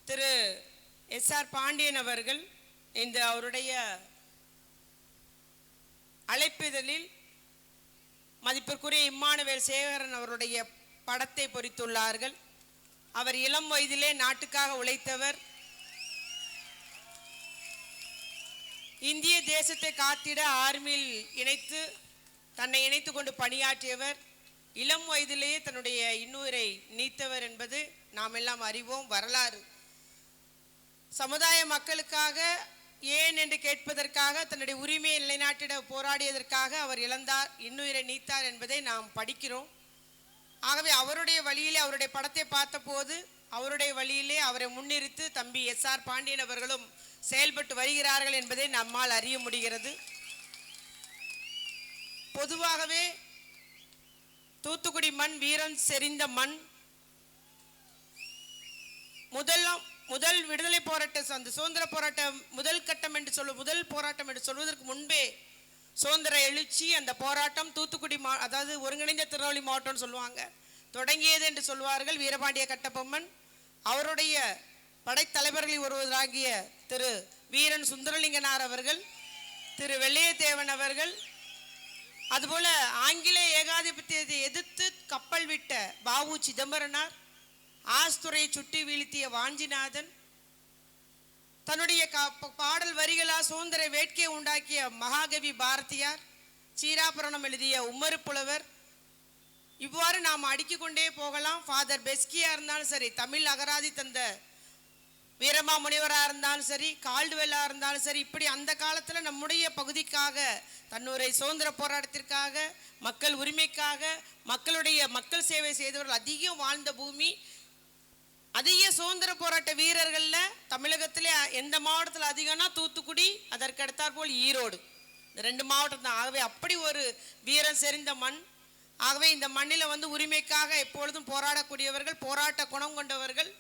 திரு SR. Pandian அவர்கள் இந்த அவருடைய அழைப்பிதழில் மதிப்பிற்குரிய இம்மானுவேல் சேகரன் அவருடைய படத்தை பொறித்துள்ளார்கள். அவர் இளம் வயதிலே நாட்டுக்காக உழைத்தவர். இந்திய தேசத்தை காத்திட ஆர்மியில் தன்னை இணைத்து கொண்டு பணியாற்றியவர். இளம் வயதிலேயே தன்னுடைய இன்னுயிரை நீத்தவர் என்பது நாம் எல்லாம் அறிவோம். வரலாறு சமுதாய மக்களுக்காக ஏன் என்று கேட்பதற்காக தன்னுடைய உரிமையை நிலைநாட்டிட போராடியதற்காக அவர் இன்னுயிரை நீத்தார் என்பதை நாம் படிக்கிறோம். ஆகவே அவருடைய வழியிலே அவருடைய படத்தை பார்த்தபோது அவருடைய வழியிலே அவரை முன்னிறுத்து தம்பி எஸ்.ஆர். பாண்டியன் அவர்களும் செயல்பட்டு வருகிறார்கள் என்பதை நம்மால் அறிய முடிகிறது. பொதுவாகவே தூத்துக்குடி மண் வீரம் செறிந்த மண். முதல் விடுதலை போராட்டம், அந்த சுதந்திர போராட்டம் முதல் போராட்டம் என்று சொல்வதற்கு முன்பே சுதந்திர எழுச்சி, அந்த போராட்டம் தூத்துக்குடி அதாவது ஒருங்கிணைந்த திருநெல்வேலி மாவட்டம்னு சொல்லுவாங்க, தொடங்கியது என்று சொல்வார்கள். வீரபாண்டிய கட்டபொம்மன் அவருடைய படைத்தலைவர்களில் ஒருவராகிய திரு வீரன் சுந்தரலிங்கனார் அவர்கள், திரு வெள்ளையத்தேவன் அவர்கள், அதுபோல ஆங்கில ஏகாதிபத்தியத்தை எதிர்த்து கப்பல் விட்ட பாபு சிதம்பரனார், ஆஸ்துரையை சுட்டி வீழ்த்திய வாஞ்சிநாதன், தன்னுடைய பாடல் வரிகளால் சுதந்திர வேட்கையை உண்டாக்கிய மகாகவி பாரதியார், சீராபுரணம் எழுதிய உம்மரு புலவர், இவ்வாறு நாம் அடுக்கிக் கொண்டே போகலாம். ஃபாதர் பெஸ்கியா இருந்தாலும் சரி, தமிழ் அகராதி தந்த வீரமா முனிவராக இருந்தாலும் சரி, கால்டுவெல்லாக இருந்தாலும் சரி, இப்படி அந்த காலத்தில் நம்முடைய பகுதிக்காக தன்னுடைய சுதந்திர போராட்டத்திற்காக, மக்கள் உரிமைக்காக, மக்கள் சேவை செய்தவர்கள் அதிகம் வாழ்ந்த பூமி. அதிக சுதந்திர போராட்ட வீரர்களில் தமிழகத்திலே எந்த மாவட்டத்தில் அதிகம்னா தூத்துக்குடி, அதற்கு அடுத்தாற்போல் ஈரோடு, இந்த 2 மாவட்டம் தான். ஆகவே அப்படி ஒரு வீரம் செறிந்த மண். ஆகவே இந்த மண்ணில் உரிமைக்காக எப்பொழுதும் போராடக்கூடியவர்கள், போராட்ட குணம் கொண்டவர்கள்,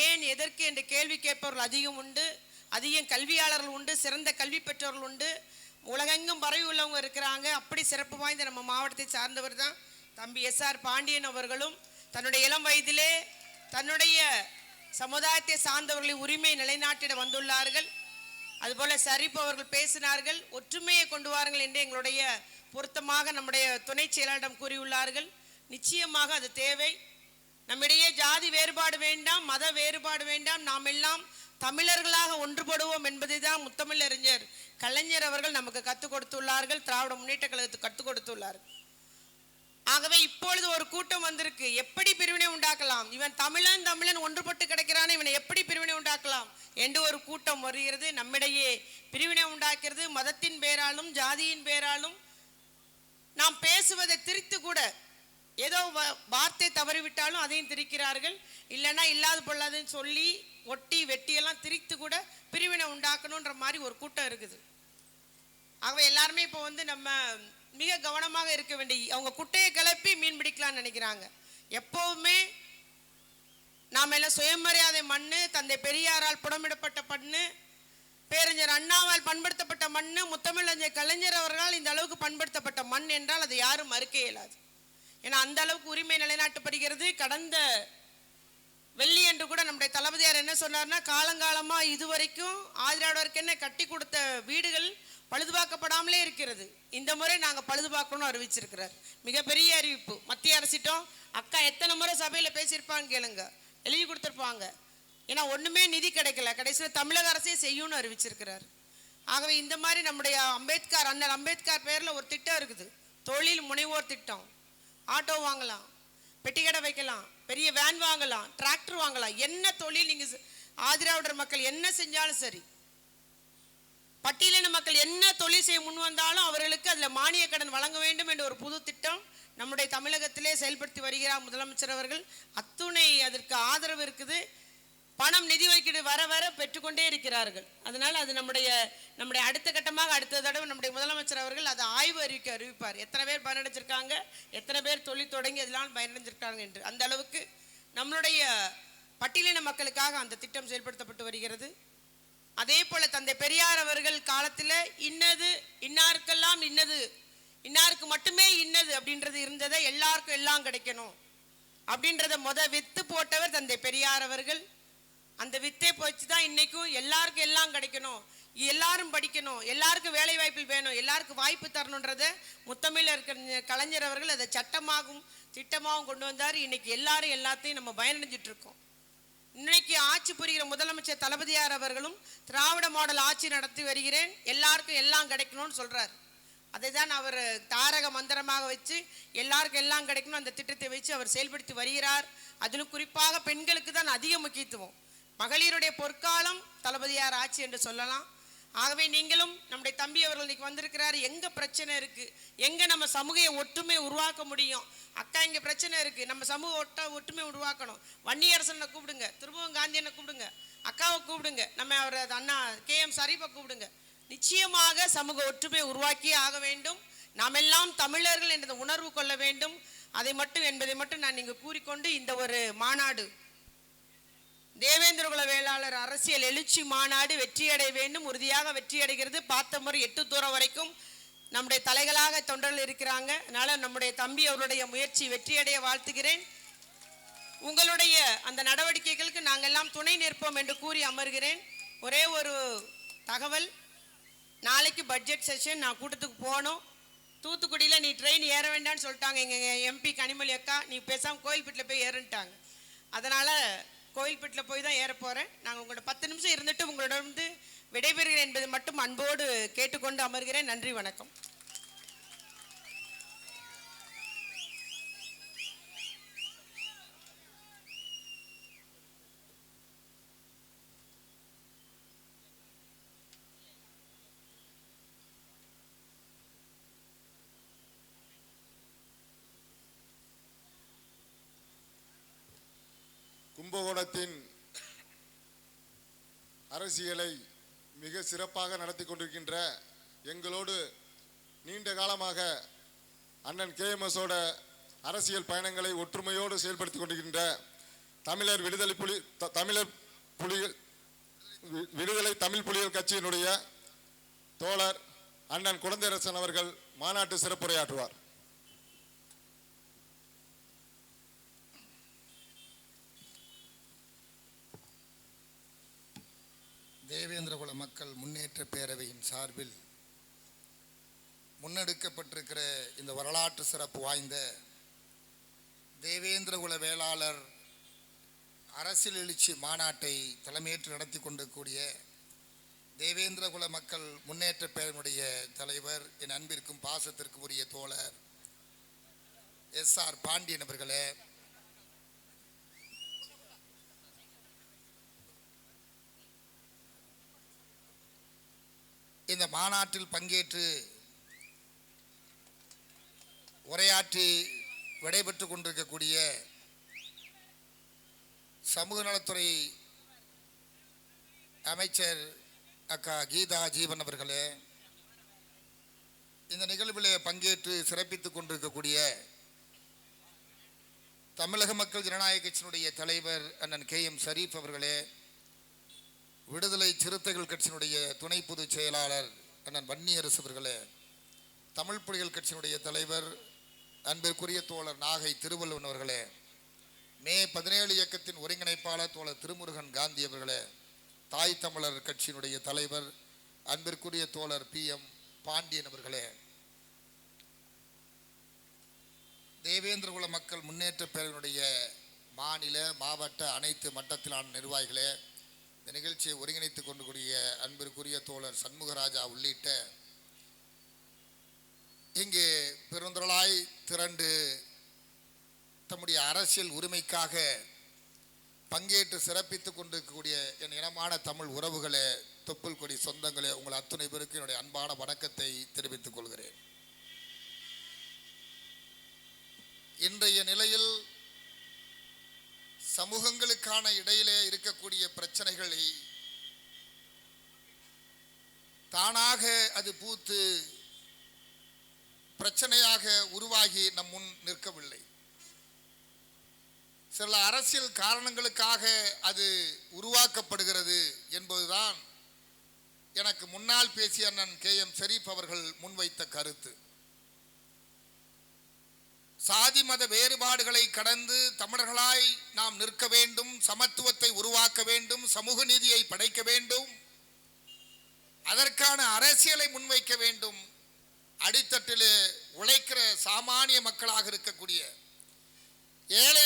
ஏன் எதற்கு என்ற கேள்வி கேட்பவர்கள் அதிகம் உண்டு. அதிகம் கல்வியாளர்கள் உண்டு, சிறந்த கல்வி பெற்றவர்கள் உண்டு, உலகெங்கும் பரவி உள்ளவங்க இருக்கிறாங்க. அப்படி சிறப்பு வாய்ந்த நம்ம மாவட்டத்தை சார்ந்தவர் தான் தம்பி எஸ்.ஆர். பாண்டியன் அவர்களும். தன்னுடைய இளம் வயதிலே தன்னுடைய சமுதாயத்தை சார்ந்தவர்களின் உரிமை நிலைநாட்டிட வந்துள்ளார்கள். அதுபோல ஷரீப் அவர்கள் பேசினார்கள், ஒற்றுமையை கொண்டு வாருங்கள் என்று எங்களுடைய பொருத்தமாக நம்முடைய துணை செயலாளரிடம் கூறியுள்ளார்கள். நிச்சயமாக அது தேவை. நம்மிடையே ஜாதி வேறுபாடு வேண்டாம், மத வேறுபாடு வேண்டாம், நாம் எல்லாம் தமிழர்களாக ஒன்றுபடுவோம் என்பதை தான் முத்தமிழறிஞர் கலைஞர் அவர்கள் நமக்கு கற்றுக் கொடுத்துள்ளார்கள், திராவிட முன்னேற்ற கழகத்துக்கு கற்றுக் கொடுத்துள்ளார்கள். ஆகவே இப்பொழுது ஒரு கூட்டம் வந்திருக்கு, எப்படி பிரிவினை உண்டாக்கலாம், இவன் தமிழன் ஒன்றுபட்டு கிடைக்கிறான், இவனை எப்படி பிரிவினை உண்டாக்கலாம் என்று ஒரு கூட்டம் வருகிறது. நம்மிடையே பிரிவினை உண்டாக்கிறது. மதத்தின் பேராலும் ஜாதியின் பேராலும் நாம் பேசுவதை திரித்து கூட ஏதோ வார்த்தை தவறிவிட்டாலும் அதையும் திரிக்கிறார்கள். இல்லைன்னா இல்லாத பொல்லாதுன்னு சொல்லி ஒட்டி வெட்டியெல்லாம் திரித்து கூட பிரிவினை உண்டாக்கணுன்ற மாதிரி ஒரு கூட்டம் இருக்குது. ஆகவே எல்லாருமே இப்போ நம்ம மிக கவனமாக இருக்க வேண்டிய, அவங்க குட்டையை கிளப்பி மீன் பிடிக்கலாம்னு நினைக்கிறாங்க. எப்பவுமே நாம் எல்லாம் சுயமரியாதை மண்ணு, தந்தை பெரியாரால் புடமிடப்பட்ட மண்ணு, பேரறிஞர் அண்ணாவால் பண்படுத்தப்பட்ட மண்ணு, முத்தமிழறிஞர் கலைஞர் அவர்களால் இந்த அளவுக்கு பண்படுத்தப்பட்ட மண் என்றால் அதை யாரும் மறுக்க இயலாது. ஏன்னா அந்த அளவுக்கு உரிமை நிலைநாட்டப்படுகிறது. கடந்த வெள்ளி என்று கூட நம்முடைய தளபதியார் என்ன சொன்னார்னா, காலங்காலமா இதுவரைக்கும் ஆதிராடவருக்கு என்ன கட்டி கொடுத்த வீடுகள் பழுதுபார்க்கப்படாமலே இருக்கிறது, இந்த முறை நாங்கள் பழுதுபார்க்கணும்னு அறிவிச்சிருக்கிறார். மிகப்பெரிய அறிவிப்பு. மத்திய அரசிட்டம் அக்கா எத்தனை முறை சபையில் பேசியிருப்பாங்க கேளுங்க, எழுதி கொடுத்துருப்பாங்க. ஏன்னா ஒன்றுமே நிதி கிடைக்கல, கடைசியில் தமிழக அரசே செய்யும்னு அறிவிச்சிருக்கிறார். ஆகவே இந்த மாதிரி நம்முடைய அண்ணல் அம்பேத்கர் பேரில் ஒரு திட்டம் இருக்குது, தொழில் முனைவோர் திட்டம். ஆட்டோ வாங்கலாம், பெட்டிக்கடை வைக்கலாம், பெரிய வேன் வாங்கலாம், டிராக்டர் வாங்கலாம். என்ன தொழில் நீங்கள் ஆதிராவிடர் மக்கள் என்ன செஞ்சாலும் சரி, பட்டியலின மக்கள் என்ன தொழில் செய்ய முன் வந்தாலும் அவர்களுக்கு அதில் மானிய கடன் வழங்க வேண்டும் என்ற ஒரு புது திட்டம் நம்முடைய தமிழகத்திலே செயல்படுத்தி வருகிறார் முதலமைச்சர் அவர்கள். அத்துணை அதற்கு ஆதரவு இருக்குது. பணம் நிதி ஒதுக்கீடு வர வர பெற்றுக்கொண்டே இருக்கிறார்கள். அதனால் அது நம்முடைய அடுத்த கட்டமாக அடுத்த தடவை நம்முடைய முதலமைச்சர் அவர்கள் அதை ஆய்வு அறிவிப்பார். எத்தனை பேர் பயனடைஞ்சிருக்காங்க, எத்தனை பேர் தொழில் தொடங்கி அதெல்லாம் பயனடைஞ்சிருக்காங்க என்று. அந்த அளவுக்கு நம்மளுடைய பட்டியலின மக்களுக்காக அந்த திட்டம் செயல்படுத்தப்பட்டு வருகிறது. அதே போல தந்தை பெரியார் அவர்கள் காலத்தில் இன்னது இன்னாருக்கெல்லாம் இன்னது, இன்னாருக்கு மட்டுமே இன்னது அப்படின்றது இருந்ததை எல்லாருக்கும் எல்லாம் கிடைக்கணும் அப்படின்றத வித்து போட்டவர் தந்தை பெரியார் அவர்கள். அந்த வித்தை போச்சு தான் இன்னைக்கும் எல்லாருக்கும் எல்லாம் கிடைக்கணும், எல்லாரும் படிக்கணும், எல்லாருக்கும் வேலை வாய்ப்பில் வேணும், எல்லாருக்கும் வாய்ப்பு தரணுன்றத முத்தமிழில் இருக்கிற கலைஞர் அவர்கள் அதை சட்டமாகவும் திட்டமாகவும் கொண்டு வந்தார். இன்னைக்கு எல்லாரும் எல்லாத்தையும் நம்ம பயனடைஞ்சிட்டு இருக்கோம். இன்னைக்கு ஆட்சி புரிகிற முதலமைச்சர் தளபதியார் அவர்களும் திராவிட மாடல் ஆட்சி நடத்தி வருகிறேன், எல்லாருக்கும் எல்லாம் கிடைக்கணும்னு சொல்றாரு. அதை தான் அவர் தாரக மந்திரமாக வச்சு எல்லாருக்கும் எல்லாம் கிடைக்கணும் அந்த திட்டத்தை வச்சு அவர் செயல்படுத்தி வருகிறார். அதிலும் குறிப்பாக பெண்களுக்கு தான் அதிக முக்கியத்துவம். மகளிருடைய பொற்காலம் தளபதியார் ஆட்சி என்று சொல்லலாம். ஆகவே நீங்களும் நம்முடைய தம்பி அவர்கள் இன்னைக்கு வந்திருக்கிறாரு. எங்க பிரச்சனை இருக்கு, எங்க நம்ம சமூக ஒற்றுமை உருவாக்க முடியும், அக்கா இங்க பிரச்சனை இருக்கு, நம்ம சமூக ஒற்றுமை உருவாக்கணும். வன்னியரசனை கூப்பிடுங்க, திருபுவன் காந்தியனை கூப்பிடுங்க, அக்காவை கூப்பிடுங்க, நம்ம அவர் அண்ணா KM ஷரீஃபை கூப்பிடுங்க. நிச்சயமாக சமூக ஒற்றுமை உருவாக்கியே ஆக வேண்டும். நாம் எல்லாம் தமிழர்கள் என்ற உணர்வு கொள்ள வேண்டும். அதை மட்டும் என்பதை மட்டும் நான் இங்கு கூறிக்கொண்டு இந்த ஒரு மாநாடு தேவேந்திரகுல வேளாளர் அரசியல் எழுச்சி மாநாடு வெற்றியடைய வேண்டும், உறுதியாக வெற்றியடைகிறது. பார்த்த முறை 8 தூரம் வரைக்கும் நம்முடைய தலைகளாக தொண்டர்கள் இருக்கிறாங்க. அதனால நம்முடைய தம்பி அவருடைய முயற்சி வெற்றியடைய வாழ்த்துகிறேன். உங்களுடைய அந்த நடவடிக்கைகளுக்கு நாங்கள் எல்லாம் துணை நிற்போம் என்று கூறி அமர்கிறேன். ஒரே ஒரு தகவல், நாளைக்கு பட்ஜெட் செஷன், நான் கூட்டத்துக்கு போகணும். தூத்துக்குடியில் நீ ட்ரெயின் ஏற வேண்டாம்னு சொல்லிட்டாங்க எங்கள் MP கனிமொழி அக்கா. நீ பேசாமல் கோயில்பட்டில் போய் ஏறுன்ட்டாங்க. அதனால் கோயில்பட்டில் போய் தான் ஏற போகிறேன். நாங்கள் உங்களோட 10 நிமிஷம் இருந்துட்டு உங்களோட வந்து விடைபெறுகிறேன் என்பதை மட்டும் அன்போடு கேட்டுக்கொண்டு அமர்கிறேன். நன்றி, வணக்கம். கும்பகோணத்தின் அரசியலை மிக சிறப்பாக நடத்தி கொண்டிருக்கின்ற எங்களோடு நீண்ட காலமாக அண்ணன் KMSோட அரசியல் பயணங்களை ஒற்றுமையோடு செயல்படுத்தி கொண்டிருக்கின்ற தமிழர் விடுதலை தமிழ் புலிகள் கட்சியினுடைய தோழர் அண்ணன் குழந்தையரசன் அவர்கள் மாநாட்டு சிறப்புரையாற்றுவார். தேவேந்திரகுல மக்கள் முன்னேற்ற பேரவையின் சார்பில் முன்னெடுக்கப்பட்டிருக்கிற இந்த வரலாற்று சிறப்பு வாய்ந்த தேவேந்திரகுல வேளாளர் அரசியல் எழுச்சி மாநாட்டை தலைமையேற்று நடத்தி கொண்டிருக்கூடிய தேவேந்திரகுல மக்கள் முன்னேற்ற பேரவையினுடைய தலைவர், என் அன்பிற்கும் பாசத்திற்கும் உரிய தோழர் SR பாண்டியன் அவர்களே, இந்த மாநாட்டில் பங்கேற்று உரையாற்றி விடைபெற்று கொண்டிருக்கக்கூடிய சமூக நலத்துறை அமைச்சர் அக்கா கீதா ஜீவன் அவர்களே, இந்த நிகழ்விலே பங்கேற்று சிறப்பித்துக் கொண்டிருக்கக்கூடிய தமிழக மக்கள் ஜனநாயக கட்சியினுடைய தலைவர் அண்ணன் KM ஷரீஃப் அவர்களே, விடுதலை சிறுத்தைகள் கட்சியினுடைய துணை பொதுச் செயலாளர் அண்ணன் வன்னியரசு அவர்களே, தமிழ் புலிகள் கட்சியினுடைய தலைவர் அன்பிற்குரிய தோழர் நாகை திருவள்ளுவன் அவர்களே, மே 17 இயக்கத்தின் ஒருங்கிணைப்பாளர் தோழர் திருமுருகன் காந்தி அவர்களே, தாய் தமிழர் கட்சியினுடைய தலைவர் அன்பிற்குரிய தோழர் PM பாண்டியன் அவர்களே, தேவேந்திரகுல மக்கள் முன்னேற்ற பேரவையினுடைய மாநில மாவட்ட அனைத்து மட்டத்திலான நிர்வாகிகளே, இந்த நிகழ்ச்சியை ஒருங்கிணைத்துக் கொண்டுக்கூடிய அன்பிற்குரிய தோழர் சண்முகராஜா உள்ளிட்ட இங்கே பெருந்திரளாய் திரண்டு தம்முடைய அரசியல் உரிமைக்காக பங்கேற்று சிறப்பித்துக் கொண்டிருக்கக்கூடிய என் இனமான தமிழ் உறவுகளே, தொப்புள் கொடி சொந்தங்களே, உங்கள் அத்துணை பேருக்கு என்னுடைய அன்பான வணக்கத்தை தெரிவித்துக் கொள்கிறேன். இன்றைய நிலையில் சமூகங்களுக்கான இடையிலே இருக்கக்கூடிய பிரச்சனைகளை தானாக அது பூத்து பிரச்சனையாக உருவாகி நம் முன் நிற்கவில்லை. சில அரசியல் காரணங்களுக்காக அது உருவாக்கப்படுகிறது என்பதுதான் எனக்கு முன்னால் பேசிய அண்ணன் KM ஷரீஃப் அவர்கள் முன்வைத்த கருத்து. சாதி மத வேறுபாடுகளை கடந்து தமிழர்களாய் நாம் நிற்க வேண்டும், சமத்துவத்தை உருவாக்க வேண்டும், சமூக நீதியை படைக்க வேண்டும், அதற்கான அரசியலை முன்வைக்க வேண்டும். அடித்தட்டில் உழைக்கிற சாமானிய மக்களாக இருக்கக்கூடிய ஏழை